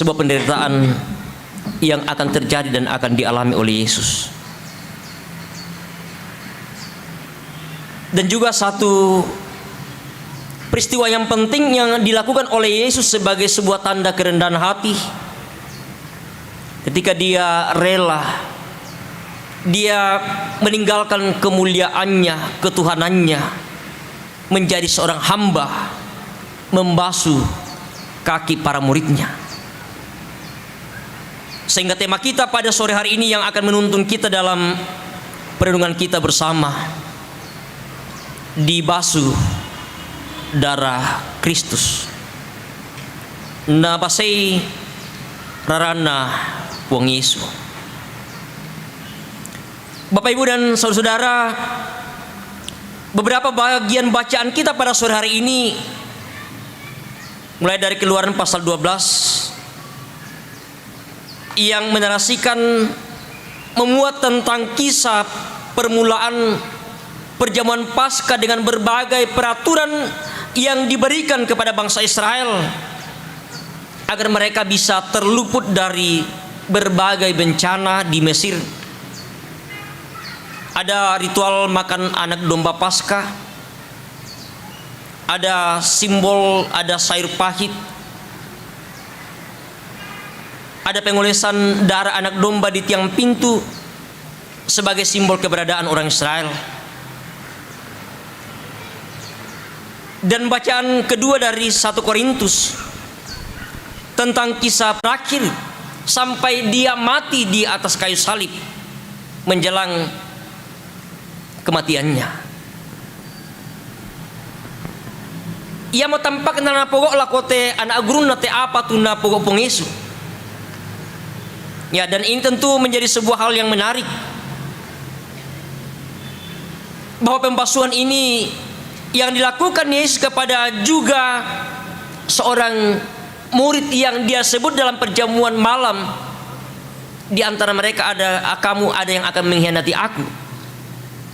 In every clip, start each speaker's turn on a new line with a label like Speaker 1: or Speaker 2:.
Speaker 1: sebuah penderitaan yang akan terjadi dan akan dialami oleh Yesus. Dan juga satu peristiwa yang penting yang dilakukan oleh Yesus sebagai sebuah tanda kerendahan hati, ketika dia rela, dia meninggalkan kemuliaannya, ketuhanannya, menjadi seorang hamba, membasuh kaki para muridnya. Sehingga tema kita pada sore hari ini yang akan menuntun kita dalam perenungan kita bersama, dibasuh darah Kristus. Nabasay rarana wong Yesus. Bapak Ibu dan saudara-saudara, beberapa bagian bacaan kita pada sore hari ini mulai dari Keluaran pasal 12 yang menarasikan, memuat tentang kisah permulaan perjamuan Paskah dengan berbagai peraturan yang diberikan kepada bangsa Israel agar mereka bisa terluput dari berbagai bencana di Mesir. Ada ritual makan anak domba Paskah, ada simbol, ada sayur pahit, ada pengolesan darah anak domba di tiang pintu sebagai simbol keberadaan orang Israel. Dan bacaan kedua dari 1 Korintus tentang kisah terakhir sampai dia mati di atas kayu salib menjelang kematiannya. Ia mau tampak na pokok lakote anak gurun nate apa tu na pokok pengesu. Ya, dan ini tentu menjadi sebuah hal yang menarik, bahwa pembasuhan ini yang dilakukan Yesus kepada juga seorang murid yang dia sebut dalam perjamuan malam, di antara mereka ada yang akan mengkhianati aku.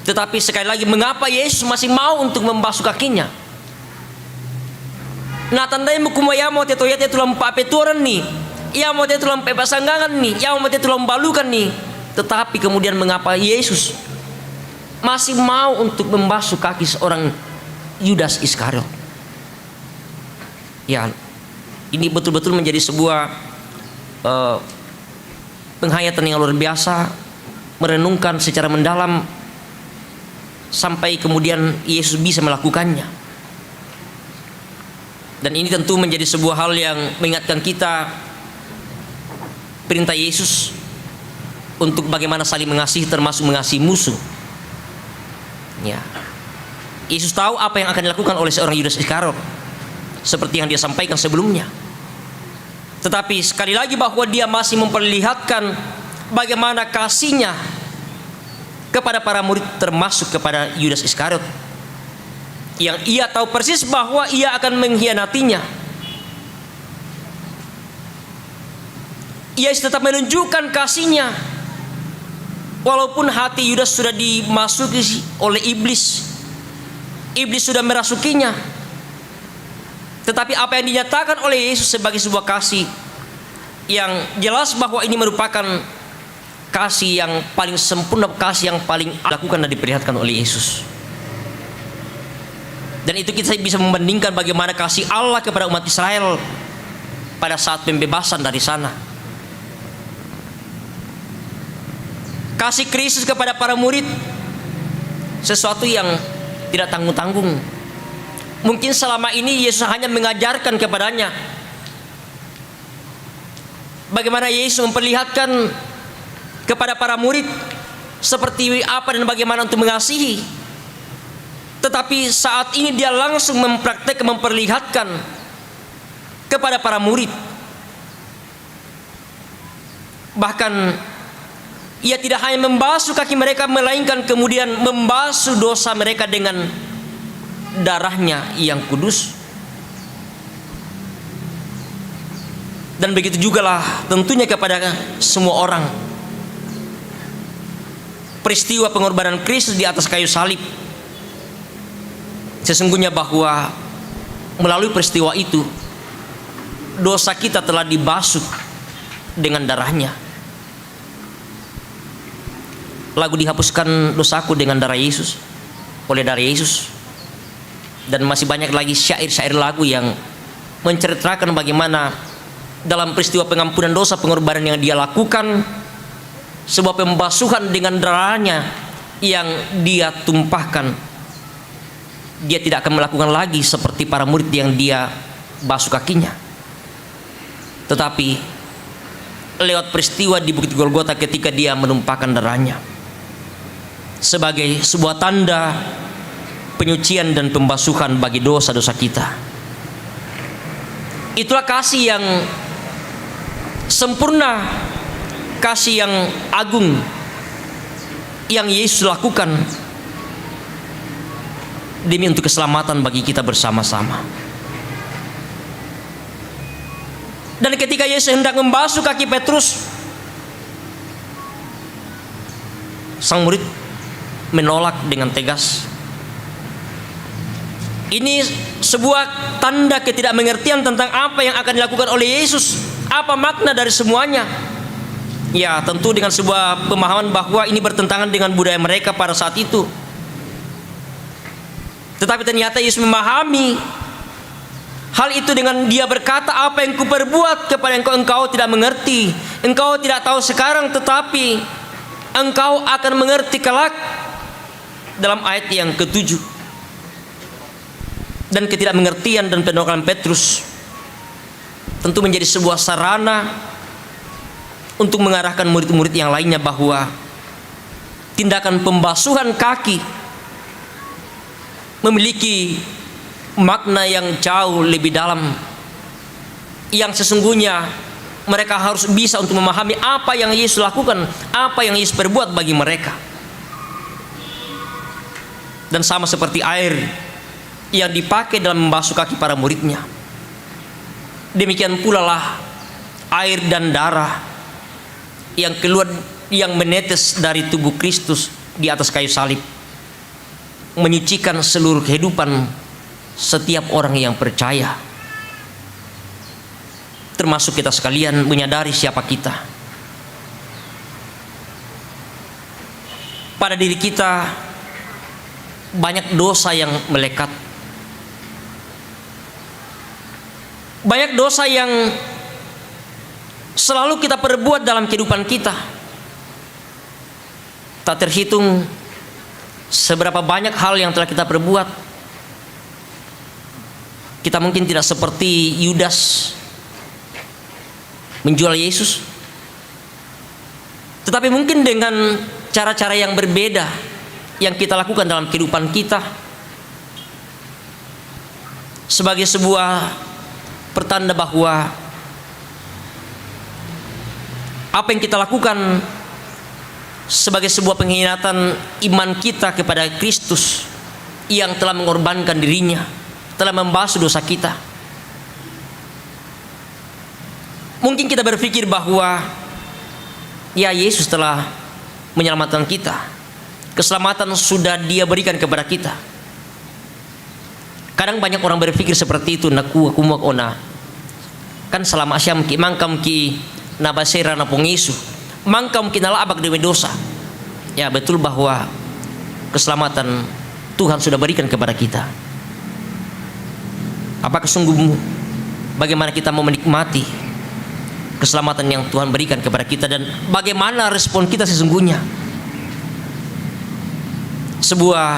Speaker 1: Tetapi sekali lagi, mengapa Yesus masih mau untuk membasuh kakinya? Nah, tandai mukumaya mau tetoya tetulam papetoran nih, ia mau tetulam pepasanggangan nih, ia mau tetulam balukan nih. Tetapi kemudian mengapa Yesus masih mau untuk membasuh kaki seorang Yudas Iskariot? Ya, ini betul-betul menjadi sebuah penghayatan yang luar biasa, merenungkan secara mendalam sampai kemudian Yesus bisa melakukannya. Dan ini tentu menjadi sebuah hal yang mengingatkan kita perintah Yesus untuk bagaimana saling mengasihi, termasuk mengasihi musuh. Ya, Yesus tahu apa yang akan dilakukan oleh seorang Yudas Iskariot, seperti yang dia sampaikan sebelumnya. Tetapi sekali lagi, bahwa dia masih memperlihatkan bagaimana kasihnya kepada para murid, termasuk kepada Yudas Iskariot, yang ia tahu persis bahwa ia akan mengkhianatinya. Ia tetap menunjukkan kasihnya walaupun hati Yudas sudah dimasuki oleh iblis. Iblis sudah merasukinya. Tetapi apa yang dinyatakan oleh Yesus sebagai sebuah kasih yang jelas bahwa ini merupakan kasih yang paling sempurna, kasih yang paling dilakukan dan diperlihatkan oleh Yesus. Dan itu kita bisa membandingkan bagaimana kasih Allah kepada umat Israel pada saat pembebasan dari sana. Kasih Kristus kepada para murid sesuatu yang tidak tanggung-tanggung. Mungkin selama ini Yesus hanya mengajarkan kepadanya bagaimana Yesus memperlihatkan kepada para murid seperti apa dan bagaimana untuk mengasihi. Tetapi saat ini dia langsung memperlihatkan kepada para murid. Bahkan ia tidak hanya membasuh kaki mereka, melainkan kemudian membasuh dosa mereka dengan darahnya yang kudus. Dan begitu jugalah tentunya kepada semua orang. Peristiwa pengorbanan Kristus di atas kayu salib, sesungguhnya bahwa melalui peristiwa itu dosa kita telah dibasuh dengan darahnya. Lagu dihapuskan dosaku dengan darah Yesus, oleh darah Yesus. Dan masih banyak lagi syair-syair lagu yang menceritakan bagaimana dalam peristiwa pengampunan dosa, pengorbanan yang dia lakukan, sebuah pembasuhan dengan darahnya yang dia tumpahkan. Dia tidak akan melakukan lagi seperti para murid yang dia basuh kakinya, tetapi lewat peristiwa di Bukit Golgota ketika dia menumpahkan darahnya sebagai sebuah tanda penyucian dan pembasuhan bagi dosa-dosa kita. Itulah kasih yang sempurna, kasih yang agung yang Yesus lakukan demi untuk keselamatan bagi kita bersama-sama. Dan ketika Yesus hendak membasuh kaki Petrus, sang murid menolak dengan tegas. Ini sebuah tanda ketidakmengertian tentang apa yang akan dilakukan oleh Yesus. Apa makna dari semuanya? Ya, tentu dengan sebuah pemahaman bahwa ini bertentangan dengan budaya mereka pada saat itu. Tetapi ternyata Yesus memahami hal itu dengan dia berkata, apa yang kuperbuat kepada engkau tidak mengerti. Engkau tidak tahu sekarang, tetapi engkau akan mengerti kelak. Dalam ayat yang ke-7. Dan ketidakmengertian dan penolakan Petrus tentu menjadi sebuah sarana untuk mengarahkan murid-murid yang lainnya bahwa tindakan pembasuhan kaki memiliki makna yang jauh lebih dalam, yang sesungguhnya mereka harus bisa untuk memahami apa yang Yesus lakukan, apa yang Yesus perbuat bagi mereka. Dan sama seperti air yang dipakai dalam membasuh kaki para muridnya, demikian pula lah air dan darah yang keluar, yang menetes dari tubuh Kristus di atas kayu salib, menyucikan seluruh kehidupan setiap orang yang percaya, termasuk kita sekalian menyadari siapa kita. Pada diri kita banyak dosa yang melekat, banyak dosa yang selalu kita perbuat dalam kehidupan kita. Tak terhitung seberapa banyak hal yang telah kita perbuat. Kita mungkin tidak seperti Yudas menjual Yesus, tetapi mungkin dengan cara-cara yang berbeda yang kita lakukan dalam kehidupan kita, sebagai sebuah pertanda bahwa apa yang kita lakukan sebagai sebuah pengkhianatan iman kita kepada Kristus yang telah mengorbankan dirinya, telah membasuh dosa kita. Mungkin kita berpikir bahwa ya, Yesus telah menyelamatkan kita, keselamatan sudah Dia berikan kepada kita. Kadang banyak orang berpikir seperti itu, naku aku mau ona kan selama asyam ki mangkam ki nabasera napong Yesu mangkam ki nalabak demi dosa. Ya, betul bahwa keselamatan Tuhan sudah berikan kepada kita. Apakah sungguh bagaimana kita mau menikmati keselamatan yang Tuhan berikan kepada kita, dan bagaimana respon kita sesungguhnya? Sebuah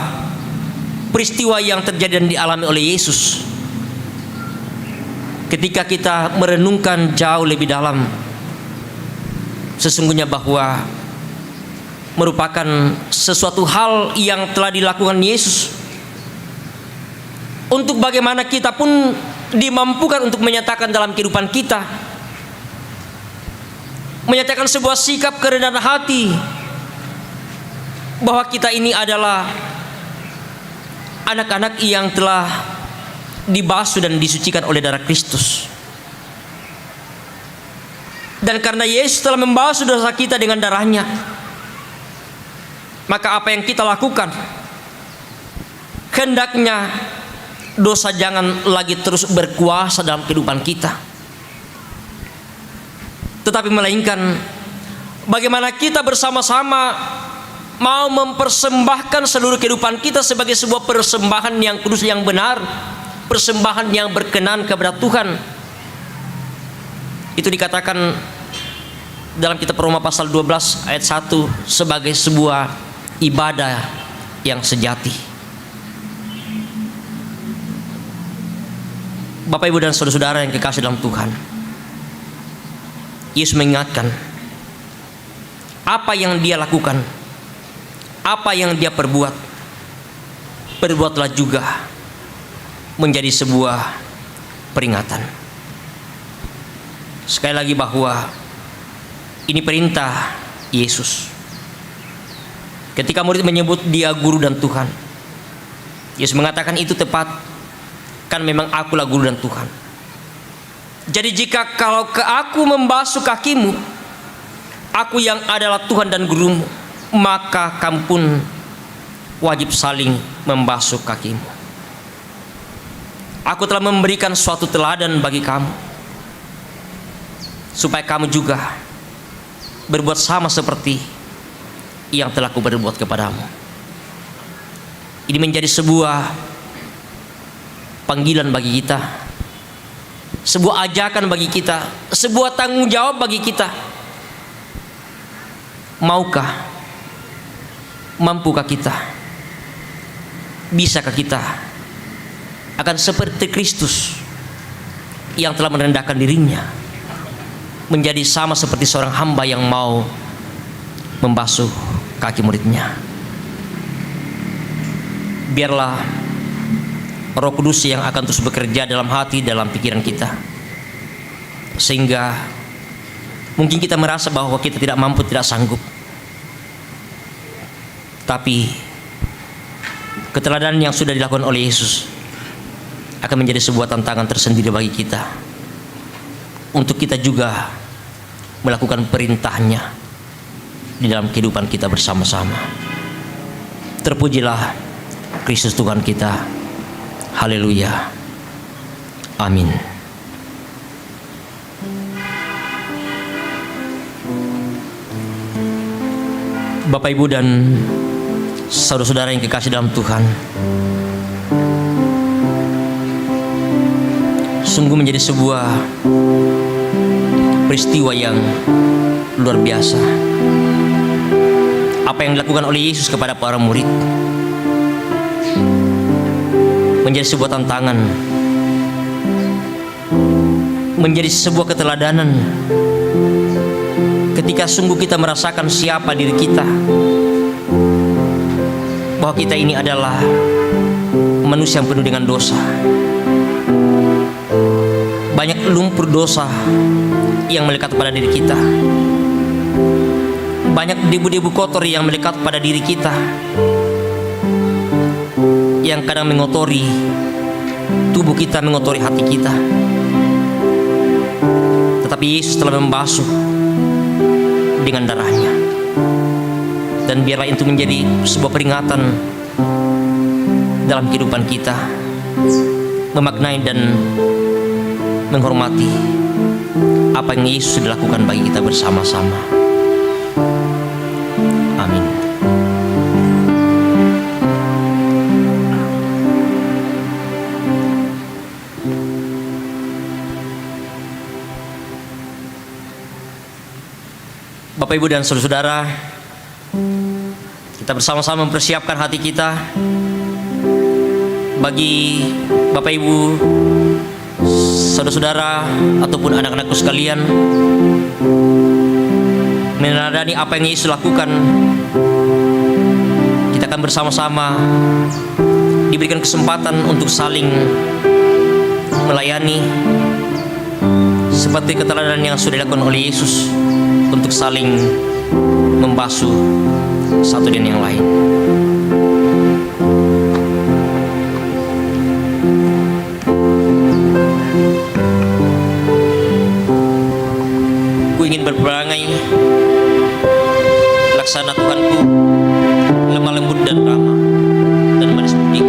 Speaker 1: peristiwa yang terjadi dan dialami oleh Yesus ketika kita merenungkan jauh lebih dalam, sesungguhnya bahwa merupakan sesuatu hal yang telah dilakukan Yesus untuk bagaimana kita pun dimampukan untuk menyatakan dalam kehidupan kita, menyatakan sebuah sikap kerendahan hati bahwa kita ini adalah anak-anak yang telah dibasuh dan disucikan oleh darah Kristus. Dan karena Yesus telah membasuh dosa kita dengan darahnya, maka apa yang kita lakukan, hendaknya dosa jangan lagi terus berkuasa dalam kehidupan kita. tetapi melainkan bagaimana kita bersama-sama mau mempersembahkan seluruh kehidupan kita sebagai sebuah persembahan yang kudus, yang benar, persembahan yang berkenan kepada Tuhan. Itu dikatakan dalam kitab Roma pasal 12 ayat 1 sebagai sebuah ibadah yang sejati. Bapak, Ibu, dan saudara-saudara yang kekasih dalam Tuhan, Yesus mengingatkan apa yang dia lakukan, apa yang dia perbuat, perbuatlah juga menjadi sebuah peringatan. Sekali lagi bahwa ini perintah Yesus. Ketika murid menyebut dia guru dan Tuhan, Yesus mengatakan itu tepat, kan memang akulah guru dan Tuhan. Jadi jika kalau ke aku membasuh kakimu, aku yang adalah Tuhan dan gurumu, maka kamu pun wajib saling membasuh kakimu. Aku telah memberikan suatu teladan bagi kamu, supaya kamu juga berbuat sama seperti yang telah aku berbuat kepadamu. Ini menjadi sebuah panggilan bagi kita, sebuah ajakan bagi kita, sebuah tanggung jawab bagi kita. Maukah, mampukah kita, bisakah kita akan seperti Kristus yang telah merendahkan dirinya menjadi sama seperti seorang hamba yang mau membasuh kaki muridnya. Biarlah Roh Kudus yang akan terus bekerja dalam hati, dalam pikiran kita, sehingga mungkin kita merasa bahwa kita tidak mampu, tidak sanggup, tapi keteladanan yang sudah dilakukan oleh Yesus akan menjadi sebuah tantangan tersendiri bagi kita, untuk kita juga melakukan perintahnya di dalam kehidupan kita bersama-sama. Terpujilah Kristus Tuhan kita. Haleluya. Amin. Bapak, Ibu, dan saudara-saudara yang kekasih dalam Tuhan, sungguh menjadi sebuah peristiwa yang luar biasa apa yang dilakukan oleh Yesus kepada para murid. Menjadi sebuah tantangan, menjadi sebuah keteladanan ketika sungguh kita merasakan siapa diri kita, bahwa kita ini adalah manusia yang penuh dengan dosa. Banyak lumpur dosa yang melekat pada diri kita, banyak debu-debu kotor yang melekat pada diri kita, yang kadang mengotori tubuh kita, mengotori hati kita. Tetapi Yesus telah membasuh dengan darahnya, dan biarlah itu menjadi sebuah peringatan dalam kehidupan kita, memaknai dan menghormati apa yang Yesus sudah lakukan bagi kita bersama-sama. Amin. Bapak, Ibu, dan saudara-saudara, kita bersama-sama mempersiapkan hati kita bagi Bapak, Ibu, saudara-saudara ataupun anak-anakku sekalian, meneladani apa yang Yesus lakukan. Kita akan bersama-sama diberikan kesempatan untuk saling melayani seperti keteladanan yang sudah dilakukan oleh Yesus, untuk saling membasuh satu dan yang lain. Ku ingin berperangai laksana Tuhanku, lemah lembut dan ramah dan manis budi.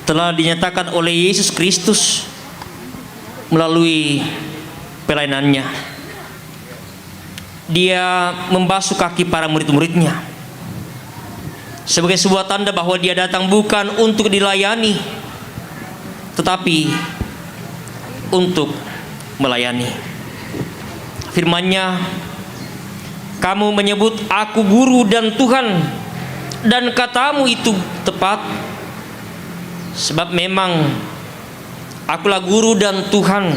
Speaker 1: telah dinyatakan oleh Yesus Kristus melalui pelayanannya. Dia membasuh kaki para murid-muridnya sebagai sebuah tanda bahwa dia datang bukan untuk dilayani, tetapi untuk melayani. Firman-Nya, kamu menyebut aku guru dan Tuhan, dan katamu itu tepat, sebab memang akulah guru dan Tuhan.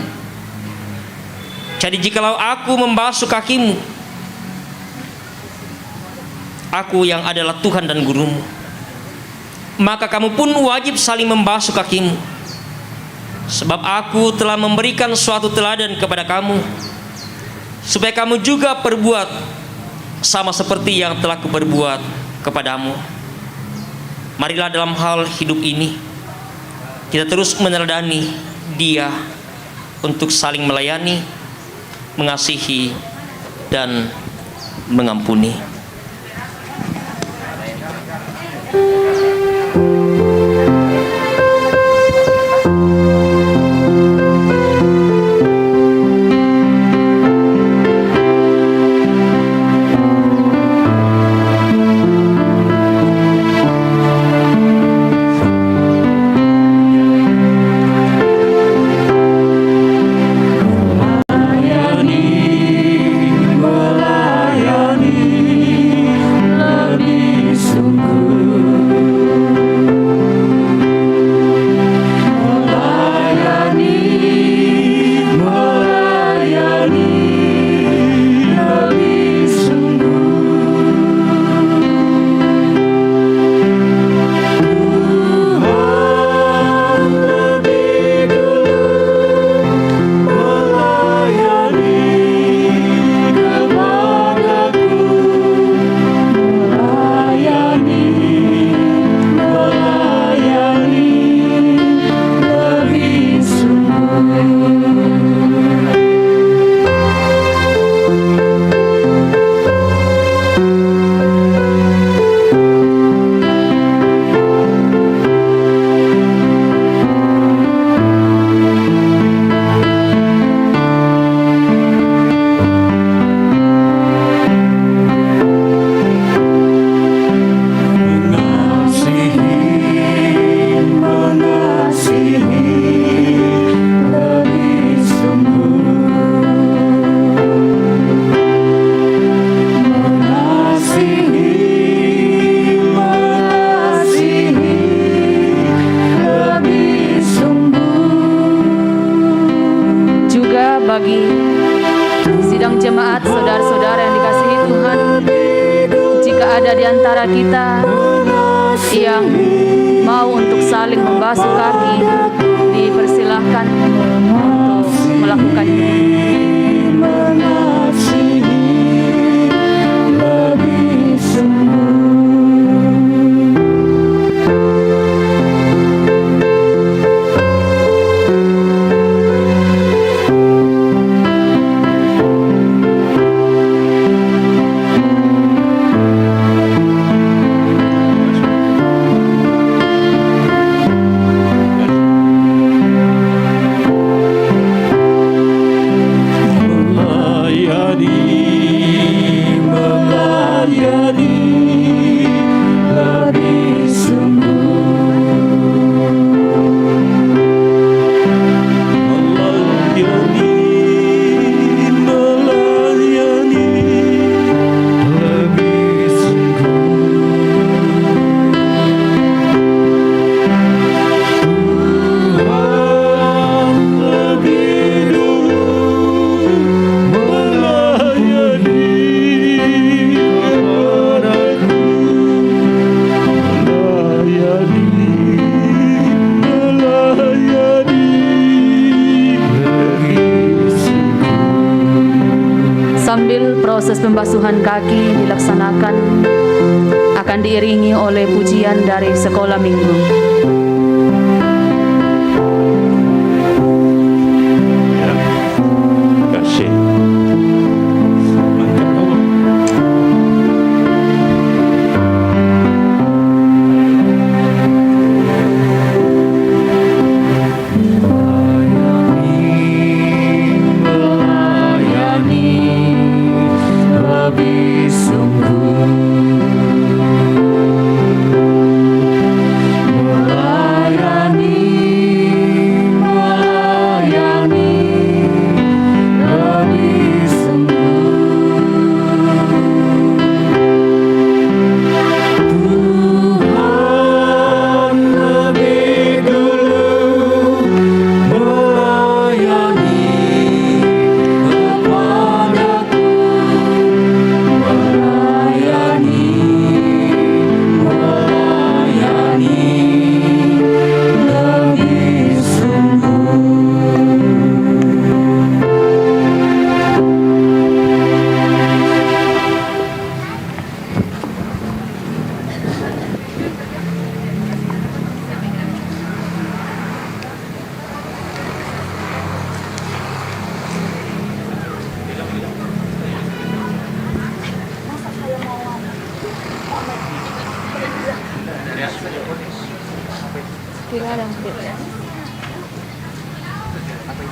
Speaker 1: Jadi jikalau aku membasuh kakimu, aku yang adalah Tuhan dan gurumu, maka kamu pun wajib saling membasuh kakimu. Sebab aku telah memberikan suatu teladan kepada kamu, supaya kamu juga perbuat sama seperti yang telah kuperbuat kepadamu. Marilah dalam hal hidup ini kita terus meneladani Dia untuk saling melayani, mengasihi, dan mengampuni.
Speaker 2: ada di antara kita yang mau untuk saling membasuh kaki, dipersilahkan untuk melakukannya. Sambil proses pembasuhan kaki dilaksanakan, akan diiringi oleh pujian dari sekolah minggu.
Speaker 1: Ano,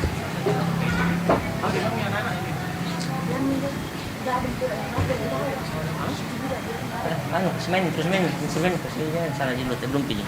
Speaker 1: semen, terus ya, salah dulu, belum pilih.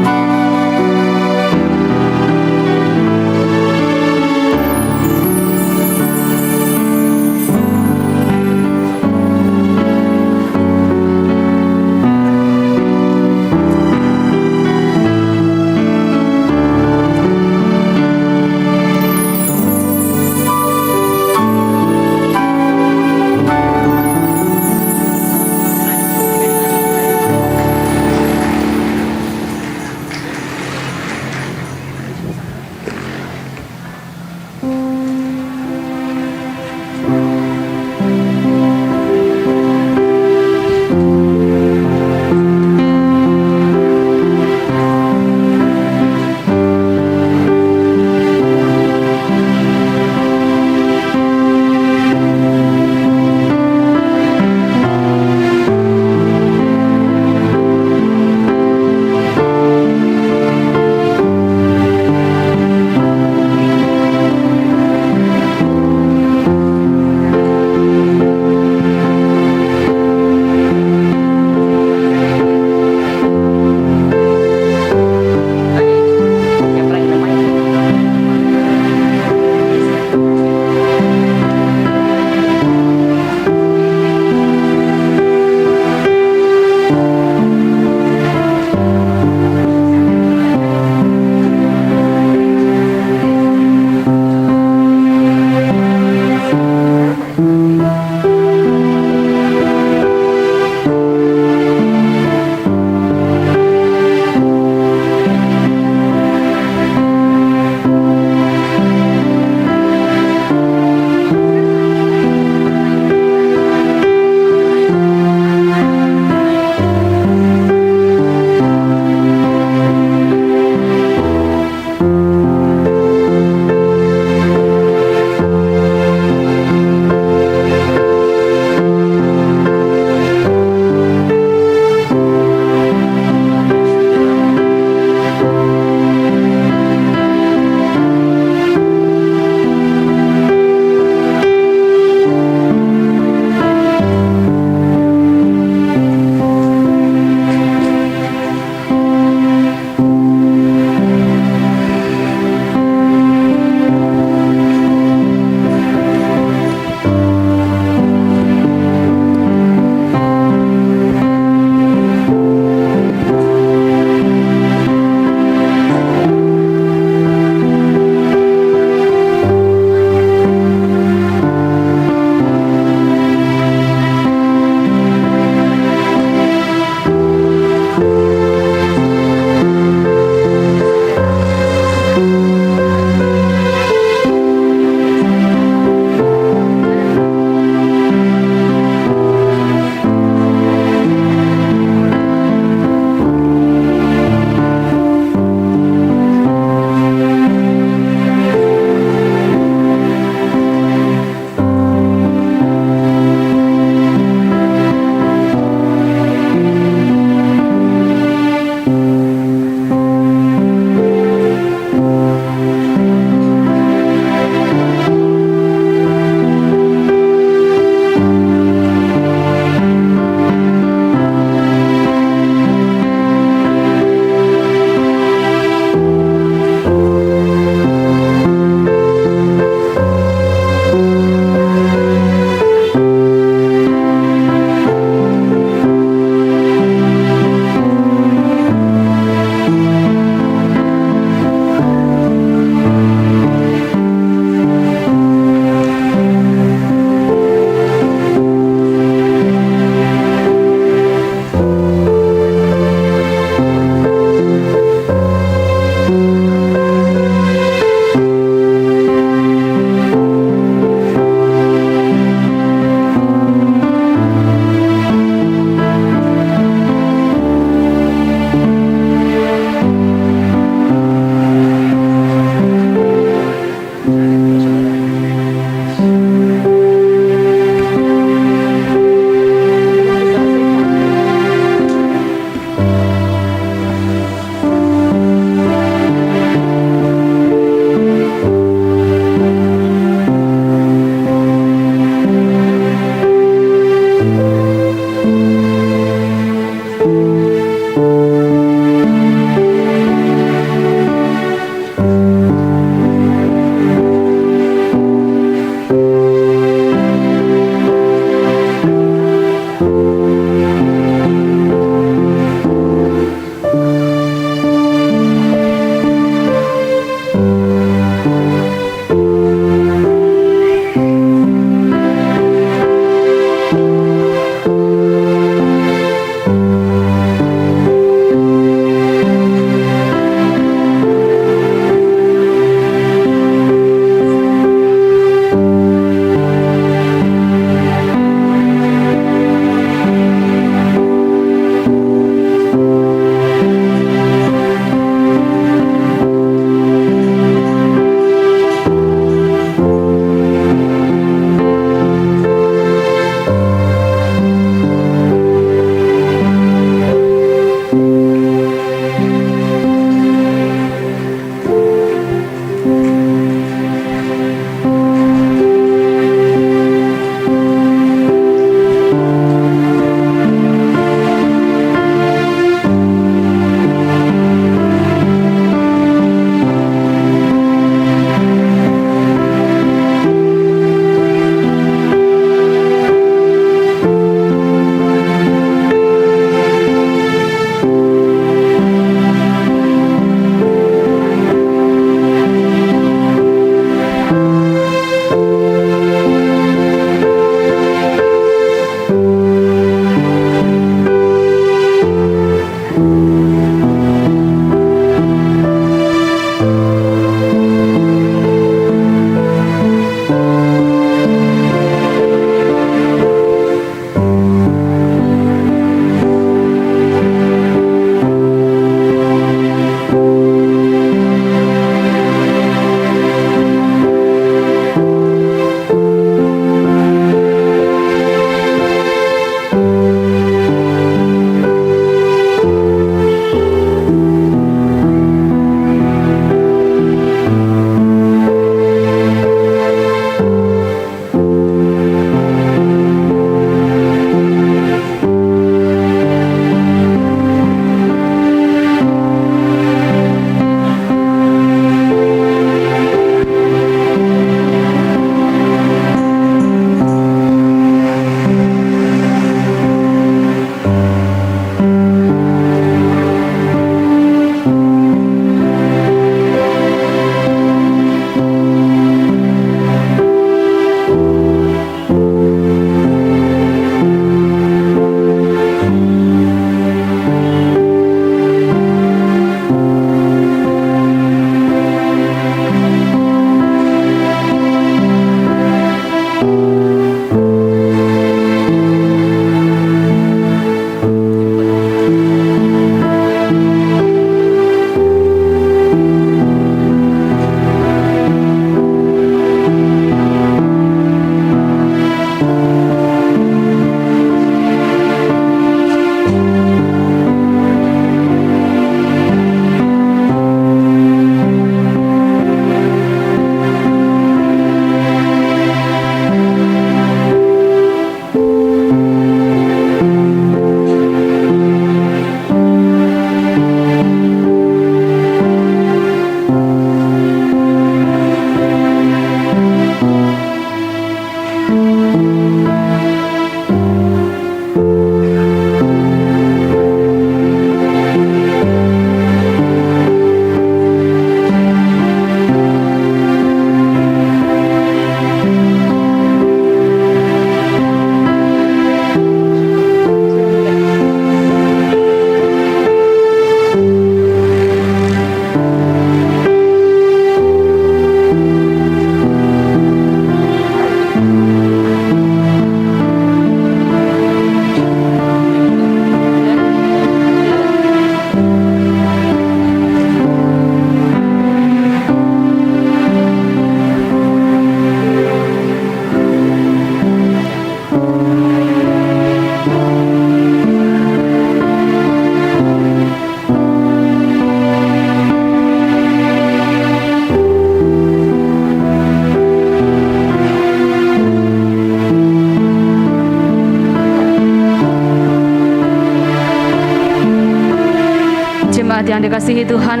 Speaker 2: Jemaat yang dikasihi Tuhan,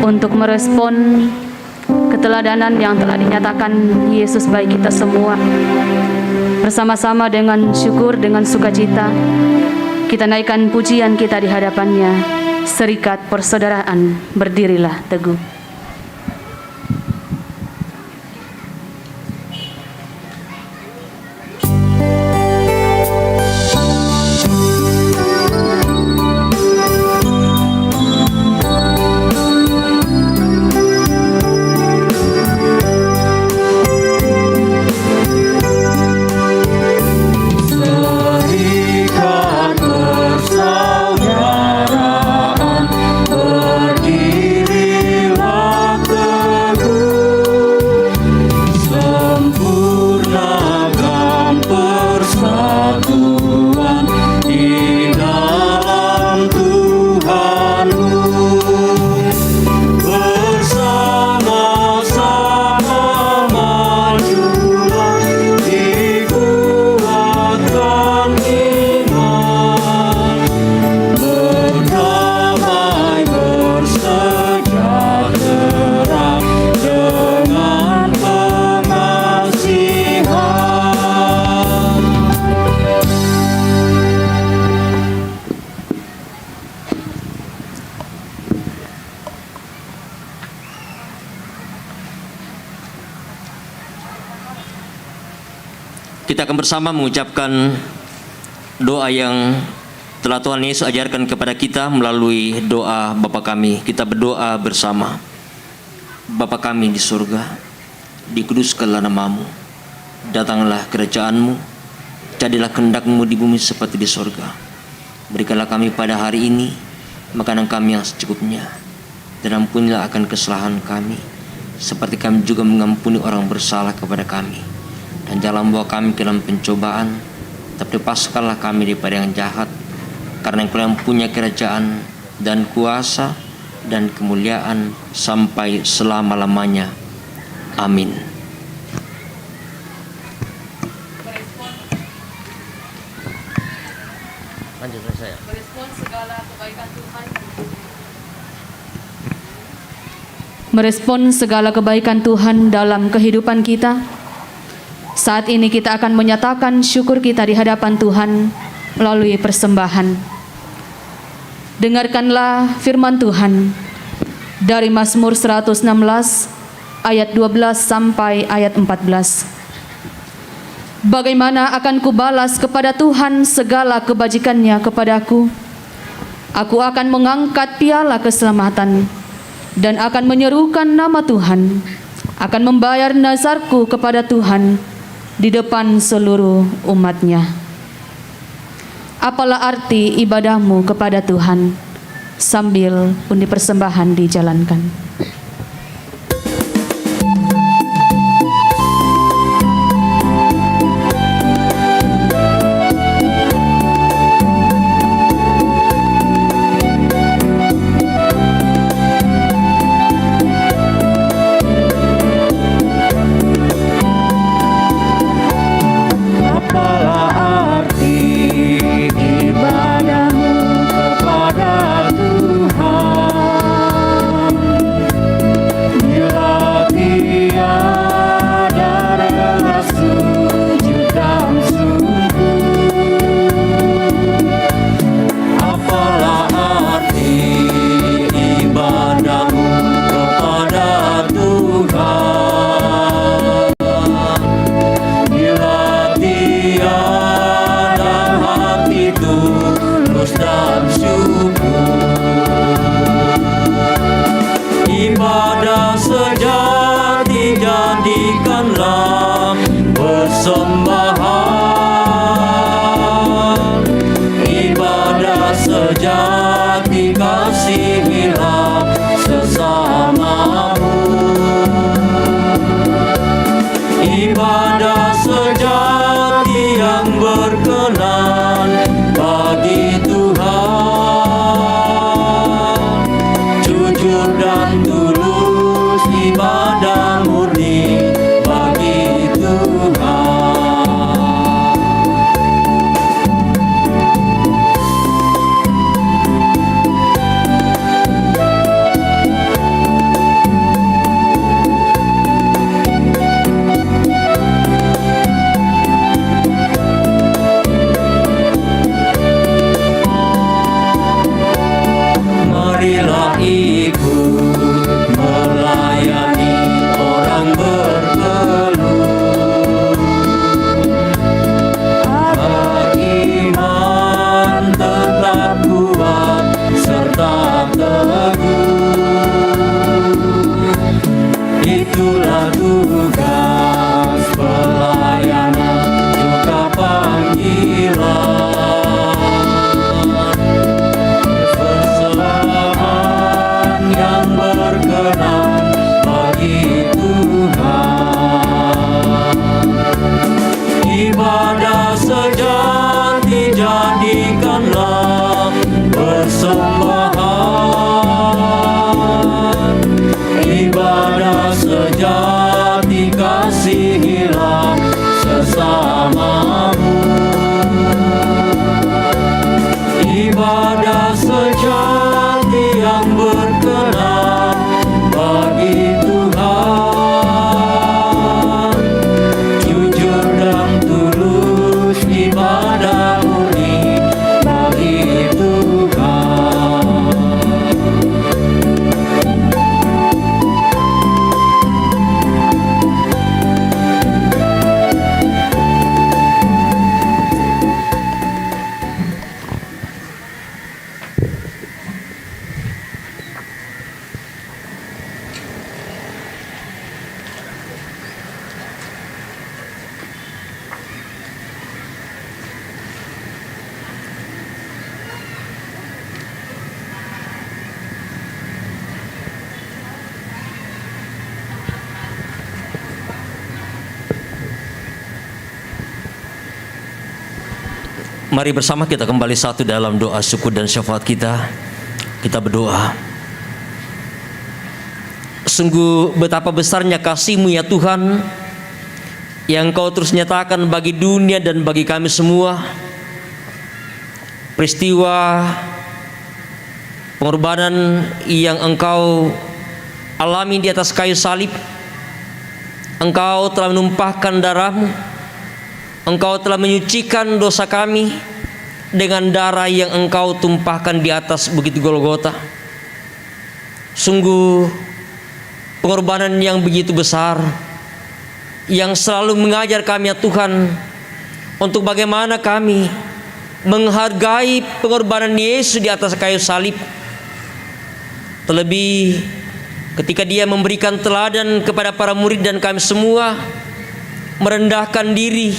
Speaker 2: untuk merespon keteladanan yang telah dinyatakan Yesus bagi kita semua, bersama-sama dengan syukur, dengan sukacita, kita naikkan pujian kita di hadapannya. Serikat persaudaraan, berdirilah teguh.
Speaker 1: Kita akan bersama mengucapkan doa yang telah Tuhan Yesus ajarkan kepada kita melalui doa Bapa kami. Kita berdoa bersama. Bapa kami di surga, dikuduskanlah namamu, datanglah kerajaanmu, jadilah kehendak-Mu di bumi seperti di surga. Berikanlah kami pada hari ini makanan kami yang secukupnya, dan ampunilah akan kesalahan kami, seperti kami juga mengampuni orang bersalah kepada kami. Dan jangan bawa kami ke dalam pencobaan, tapi lepaskanlah kami daripada yang jahat, karena Engkau yang punya kerajaan dan kuasa dan kemuliaan sampai selama-lamanya. Amin. Lanjutkan saya.
Speaker 2: Merespon segala kebaikan Tuhan dalam kehidupan kita. Saat ini kita akan menyatakan syukur kita di hadapan Tuhan melalui persembahan. Dengarkanlah firman Tuhan dari Mazmur 116 ayat 12 sampai ayat 14. Bagaimana akan kubalas kepada Tuhan segala kebajikannya kepadaku? Aku akan mengangkat piala keselamatan dan akan menyerukan nama Tuhan, akan membayar nazarku kepada Tuhan di depan seluruh umatnya. Apalah arti ibadahmu kepada Tuhan, sambil pundi persembahan dijalankan.
Speaker 3: jadikanlah persembahan, ibadah sejati kasihilah sesamamu, ibadah sejati yang berkenan bagi Tuhan, jujur dan tulus ibadah murni bagi Tuhan.
Speaker 1: Mari bersama kita kembali satu dalam doa syukur dan syafaat kita. Kita berdoa. Sungguh betapa besarnya kasih-Mu ya Tuhan, yang Kau terus nyatakan bagi dunia dan bagi kami semua. Peristiwa pengorbanan yang Engkau alami di atas kayu salib, Engkau telah menumpahkan darah-Mu, Engkau telah menyucikan dosa kami dengan darah yang Engkau tumpahkan di atas bukit Golgota. Sungguh pengorbanan yang begitu besar, yang selalu mengajar kami ya Tuhan, untuk bagaimana kami menghargai pengorbanan Yesus di atas kayu salib. Terlebih ketika Dia memberikan teladan kepada para murid dan kami semua, merendahkan diri,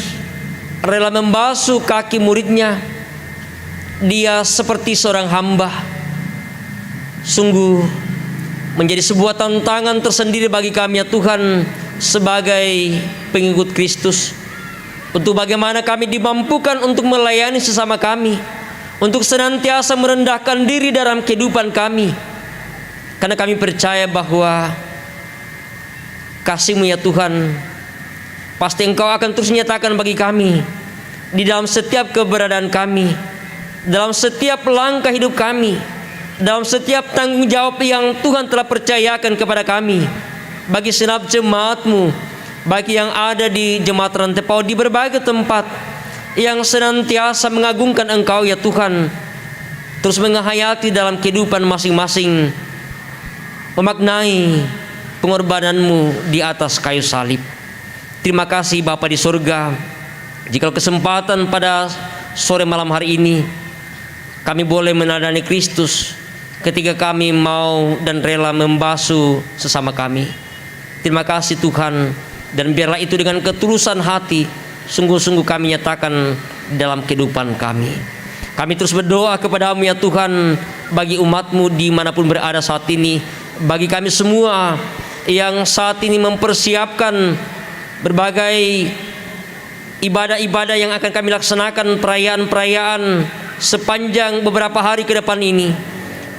Speaker 1: rela membasuh kaki muridnya. Dia seperti seorang hamba. Sungguh menjadi sebuah tantangan tersendiri bagi kami ya Tuhan, sebagai pengikut Kristus, untuk bagaimana kami dimampukan untuk melayani sesama kami, untuk senantiasa merendahkan diri dalam kehidupan kami, karena kami percaya bahwa kasih-Mu ya Tuhan pasti Engkau akan terus nyatakan bagi kami di dalam setiap keberadaan kami, dalam setiap langkah hidup kami, dalam setiap tanggung jawab yang Tuhan telah percayakan kepada kami, bagi segenap jemaat-Mu, bagi yang ada di jemaat Rantepau di berbagai tempat, yang senantiasa mengagungkan Engkau ya Tuhan, terus menghayati dalam kehidupan masing-masing, memaknai pengorbanan-Mu di atas kayu salib. Terima kasih Bapa di surga, jika kesempatan pada sore malam hari ini kami boleh meneladani Kristus ketika kami mau dan rela membasuh sesama kami. Terima kasih Tuhan, dan biarlah itu dengan ketulusan hati sungguh-sungguh kami nyatakan dalam kehidupan kami. Kami terus berdoa kepada-Mu ya Tuhan, bagi umat-Mu dimanapun berada saat ini, bagi kami semua yang saat ini mempersiapkan berbagai ibadah-ibadah yang akan kami laksanakan, perayaan-perayaan sepanjang beberapa hari ke depan ini,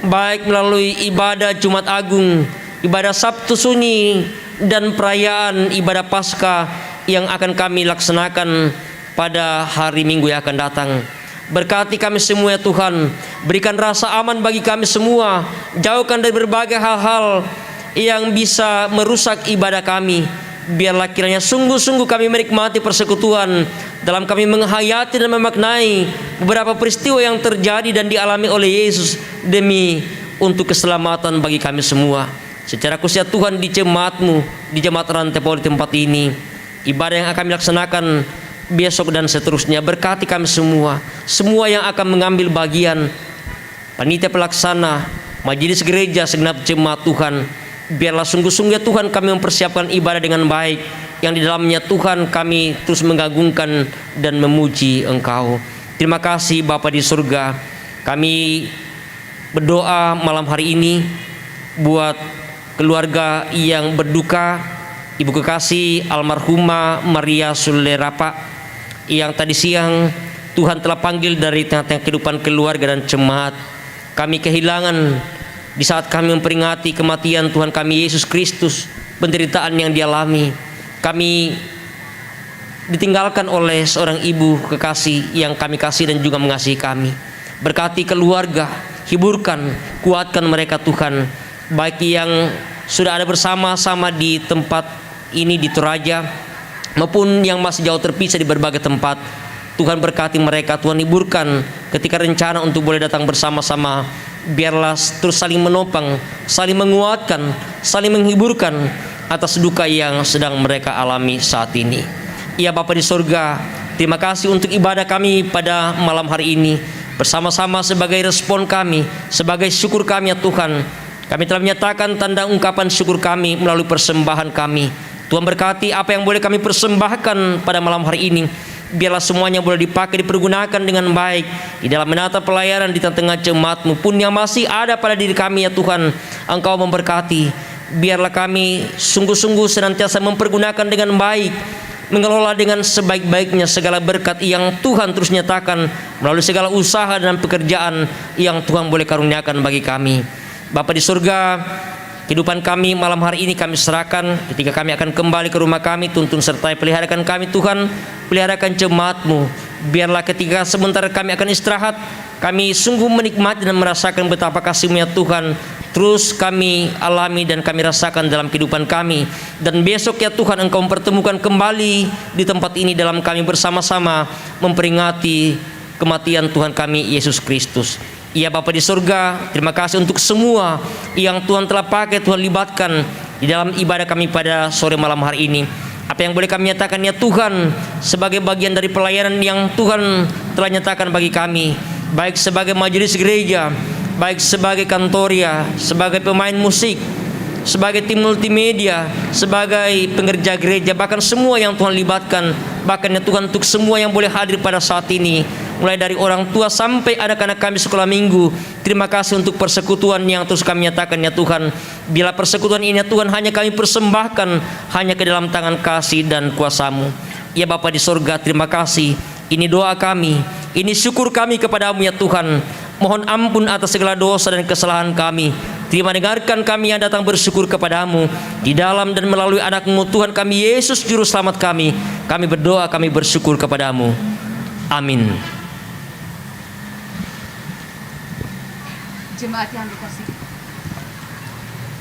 Speaker 1: baik melalui ibadah Jumat Agung, ibadah Sabtu Sunyi, dan perayaan ibadah Paskah yang akan kami laksanakan pada hari Minggu yang akan datang. Berkati kami semua ya Tuhan, berikan rasa aman bagi kami semua, jauhkan dari berbagai hal-hal yang bisa merusak ibadah kami. Biarlah kiranya sungguh-sungguh kami menikmati persekutuan dalam kami menghayati dan memaknai beberapa peristiwa yang terjadi dan dialami oleh Yesus demi untuk keselamatan bagi kami semua. Secara khusus ya Tuhan, di jemaat-Mu, di jemaat Rantepau di tempat ini, ibadah yang akan kami laksanakan besok dan seterusnya, berkati kami semua, semua yang akan mengambil bagian, panitia pelaksana, majelis gereja, segenap jemaat Tuhan. Biarlah sungguh-sungguh ya Tuhan kami mempersiapkan ibadah dengan baik, yang di dalamnya Tuhan kami terus mengagungkan dan memuji Engkau. Terima kasih Bapa di surga. Kami berdoa malam hari ini buat keluarga yang berduka, Ibu kekasih almarhumah Maria Sulerapa, yang tadi siang Tuhan telah panggil dari tengah-tengah kehidupan keluarga dan jemaat. Kami kehilangan di saat kami memperingati kematian Tuhan kami Yesus Kristus, penderitaan yang dialami. Kami ditinggalkan oleh seorang ibu kekasih yang kami kasih dan juga mengasihi kami. Berkati keluarga, hiburkan, kuatkan mereka Tuhan, baik yang sudah ada bersama-sama di tempat ini di Toraja maupun yang masih jauh terpisah di berbagai tempat. Tuhan berkati mereka, Tuhan hiburkan ketika rencana untuk boleh datang bersama-sama. Biarlah terus saling menopang, saling menguatkan, saling menghiburkan atas duka yang sedang mereka alami saat ini. Ya Bapa di surga, terima kasih untuk ibadah kami pada malam hari ini. Bersama-sama sebagai respon kami, sebagai syukur kami ya Tuhan, kami telah menyatakan tanda ungkapan syukur kami melalui persembahan kami. Tuhan berkati apa yang boleh kami persembahkan pada malam hari ini. Biarlah semuanya boleh dipakai, dipergunakan dengan baik di dalam menata pelayanan di tengah-tengah jemaat-Mu pun yang masih ada pada diri kami ya Tuhan. Engkau memberkati. Biarlah kami sungguh-sungguh senantiasa mempergunakan dengan baik, mengelola dengan sebaik-baiknya segala berkat yang Tuhan terus nyatakan melalui segala usaha dan pekerjaan yang Tuhan boleh karuniakan bagi kami. Bapa di surga, kehidupan kami malam hari ini kami serahkan. Ketika kami akan kembali ke rumah kami, tuntun sertai peliharakan kami Tuhan, peliharakan jemaat-Mu. Biarlah ketika sebentar kami akan istirahat, kami sungguh menikmati dan merasakan betapa kasih-Mu ya Tuhan terus kami alami dan kami rasakan dalam kehidupan kami. Dan besok ya Tuhan Engkau mempertemukan kembali di tempat ini dalam kami bersama-sama memperingati kematian Tuhan kami Yesus Kristus. Ya Bapa di surga, terima kasih untuk semua yang Tuhan telah pakai, Tuhan libatkan di dalam ibadah kami pada sore malam hari ini. Apa yang boleh kami nyatakan ya Tuhan sebagai bagian dari pelayanan yang Tuhan telah nyatakan bagi kami, baik sebagai majelis gereja, baik sebagai kantoria, sebagai pemain musik, sebagai tim multimedia, sebagai pengerja gereja, bahkan semua yang Tuhan libatkan, bahkan ya Tuhan untuk semua yang boleh hadir pada saat ini, mulai dari orang tua sampai anak-anak kami sekolah minggu. Terima kasih untuk persekutuan yang terus kami nyatakan ya Tuhan. Bila persekutuan ini ya Tuhan hanya kami persembahkan hanya ke dalam tangan kasih dan kuasa-Mu. Ya Bapa di surga, terima kasih. Ini doa kami, ini syukur kami kepadamu ya Tuhan. Mohon ampun atas segala dosa dan kesalahan kami. Terima dengarkan kami yang datang bersyukur kepadamu di dalam dan melalui anak-Mu Tuhan kami Yesus Juru Selamat kami. Kami berdoa, kami bersyukur kepadamu. Amin.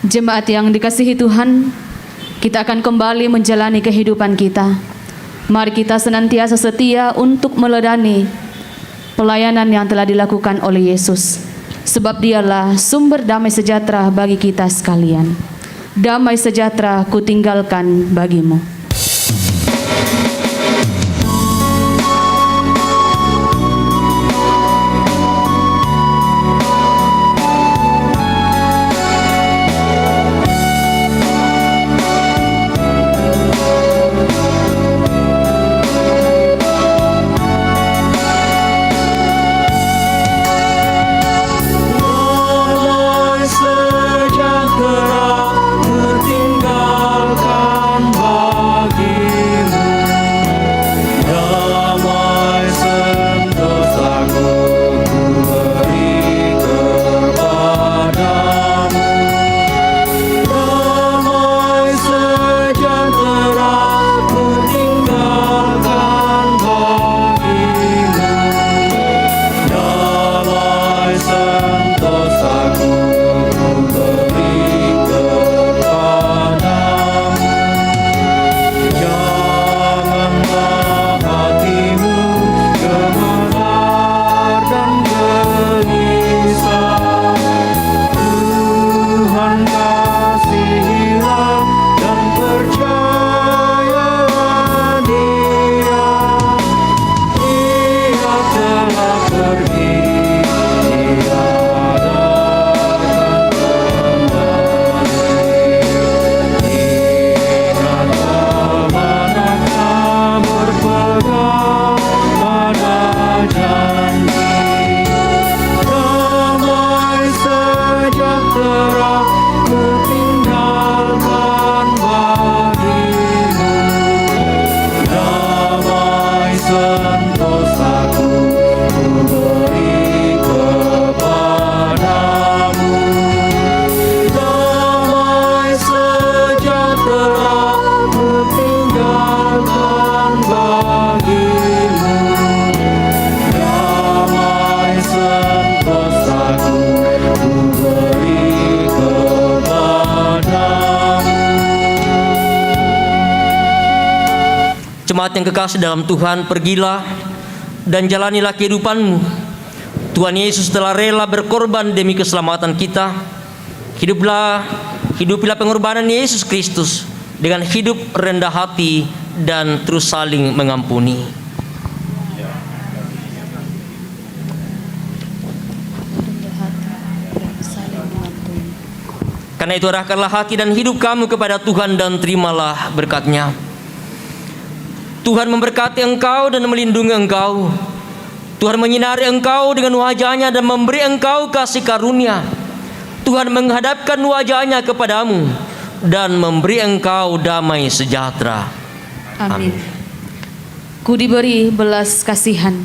Speaker 2: Jemaat yang dikasihi Tuhan, kita akan kembali menjalani kehidupan kita. Mari kita senantiasa setia untuk meladani pelayanan yang telah dilakukan oleh Yesus, sebab Dialah sumber damai sejahtera bagi kita sekalian. Damai sejahtera kutinggalkan bagimu.
Speaker 3: Sejahtera kutinggalkan bagimu.
Speaker 1: jemaat yang kekasih dalam Tuhan, pergilah dan jalanilah kehidupanmu. Tuhan Yesus telah rela berkorban demi keselamatan kita. Hidupilah pengorbanan Yesus Kristus dengan hidup rendah hati dan terus saling mengampuni. Karena itu arahkanlah hati dan hidup kamu kepada Tuhan dan terimalah berkat-Nya. Tuhan memberkati engkau dan melindungi engkau. Tuhan menyinari engkau dengan wajah-Nya dan memberi engkau kasih karunia. Tuhan menghadapkan wajah-Nya kepadamu dan memberi engkau damai sejahtera.
Speaker 2: Amin. Ku diberi belas kasihan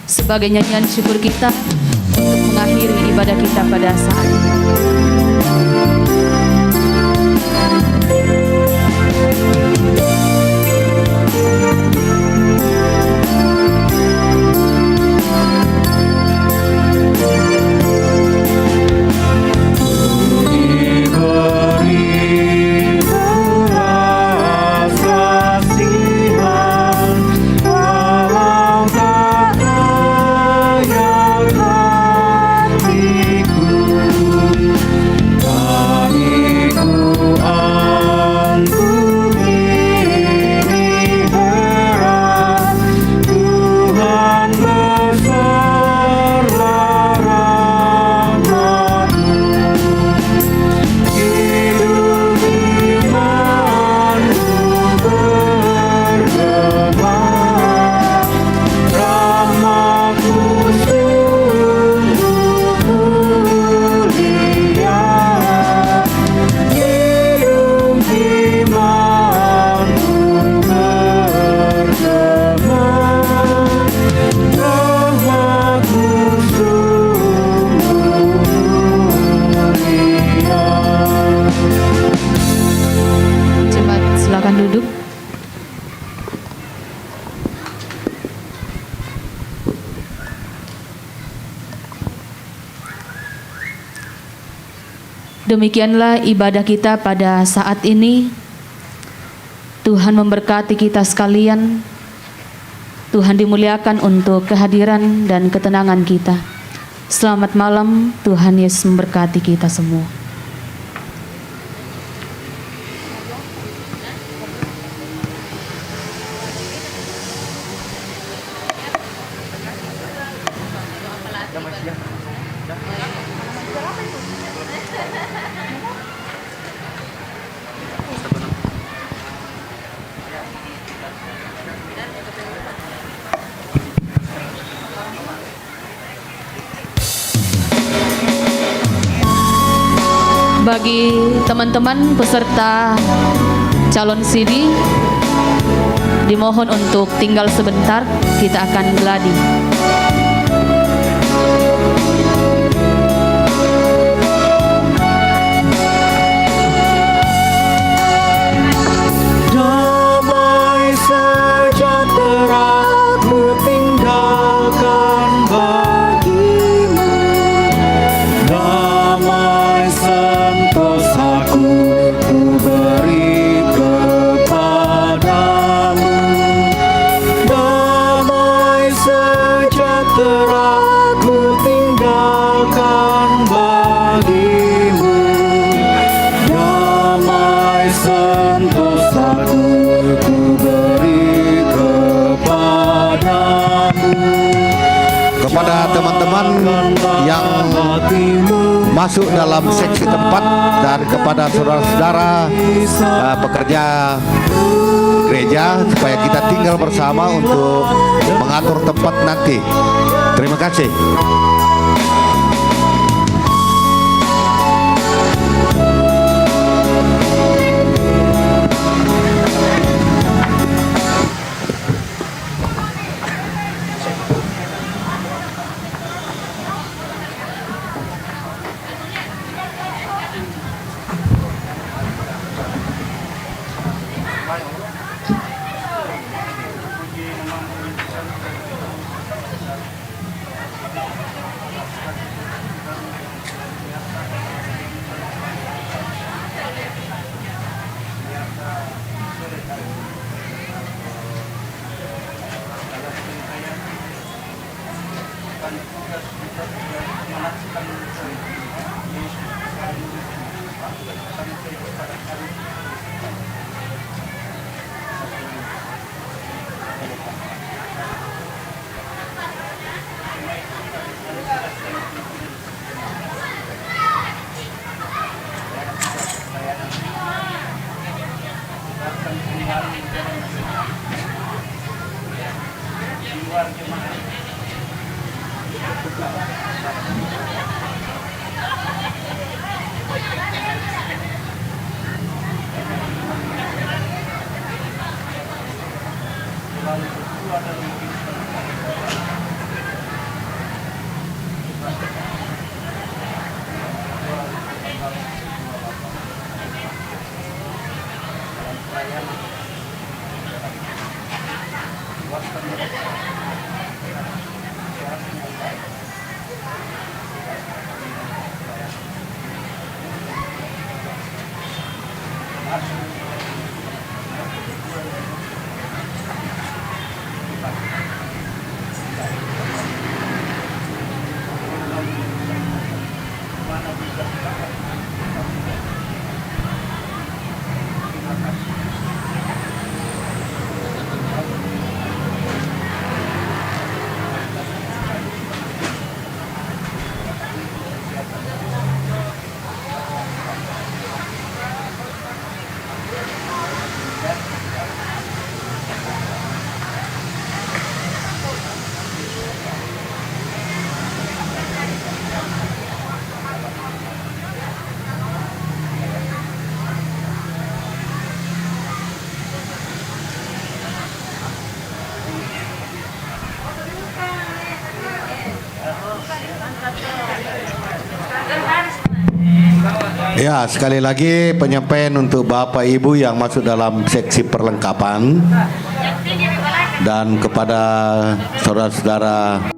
Speaker 2: sebagai nyanyian syukur kita untuk mengakhiri ibadah kita pada saat ini. Demikianlah ibadah kita pada saat ini. Tuhan memberkati kita sekalian. Tuhan dimuliakan untuk kehadiran dan ketenangan kita. Selamat malam, Tuhan Yesus memberkati kita semua. Bagi teman-teman peserta calon CD, dimohon untuk tinggal sebentar, kita akan geladi.
Speaker 3: Damai sejahtera ku tinggalkan bagimu. Damai sentosaku ku beri kepadamu. Damai sejahtera ku tinggalkan bagimu. Damai sentosaku ku beri kepadamu.
Speaker 4: Kepada teman-teman yang masuk dalam seksi tempat dan kepada saudara-saudara pekerja gereja, supaya kita tinggal bersama untuk mengatur tempat nanti. Terima kasih. Ya, sekali lagi penyampaian untuk Bapak Ibu yang masuk dalam seksi perlengkapan dan kepada saudara-saudara